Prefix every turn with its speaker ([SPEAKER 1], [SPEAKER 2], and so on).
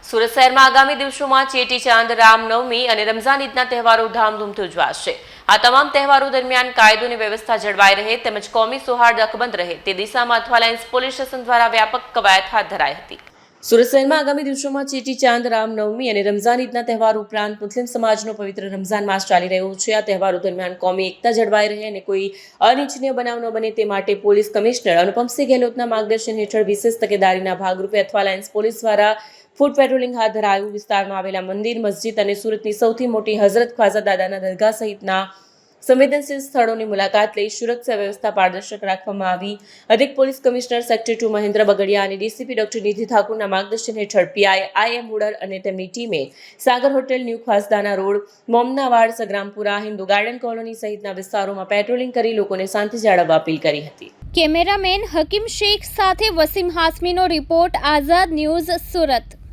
[SPEAKER 1] સુરત શહેરમાં આગામી દિવસોમાં ચેટીચાંદ, રામનવમી અને રમઝાન ઈદના તહેવારો ધામધૂમથી ઉજવાશે। આ તમામ તહેવારો દરમિયાન કાયદો અને વ્યવસ્થા જળવાઈ રહે તેમજ કોમી સૌહાર્દ અકબંધ રહે તે દિશામાં અથવાલાઇન્સ પોલીસ સ્ટેશન દ્વારા વ્યાપક કવાયત હાથ ધરાઈ હતી। સુરત શહેરમાં આગામી દિવસોમાં ચેટીચાંદ, રામનવમી અને રમઝાન ઈદના તહેવાર ઉપરાંત મુસ્લિમ સમાજનો પવિત્ર રમઝાન માસ ચાલી રહ્યો છે। આ તહેવારો દરમિયાન કોમી એકતા જળવાઈ રહે અને કોઈ અનિચ્છનીય બનાવ ન બને તે માટે પોલીસ કમિશનર અનુપમસિંહ ગેહલોતના માર્ગદર્શન હેઠળ વિશેષ તકેદારીના ભાગરૂપે અથવાલાઇન્સ પોલીસ દ્વારા ફૂટ પેટ્રોલિંગ હાથ ધરાયું। વિસ્તારમાં આવેલા મંદિર, મસ્જિદ અને સુરતની સૌથી મોટી હઝરત ખ્વાજા દાદાના દરગાહ સહિતના સંવેદનશીલ સ્થળોની મુલાકાત લઈ સુરક્ષા વ્યવસ્થા પારદર્શક રાખવામાં આવી। અધિક police commissioner sector 2 Mahendra Bagadiya અને ડીસીપી ડોક્ટર નિધિ ઠાકુરના માર્ગદર્શન હેઠળ પીઆઈ IM ઉડર અને તેમની ટીમે સાગર હોટેલ, ન્યૂ ખાસદાના road, Momnawad, Sagrampura, Hindu garden colony સહિતના વિસ્તારોમાં પેટ્રોલિંગ કરી લોકોને શાંતિ જાળવવા અપીલ કરી હતી।
[SPEAKER 2] કેમેરામેન હકીમ શેખ સાથે વસીમ હાસમીનો રિપોર્ટ, આઝાદ ન્યૂઝ, સુરત।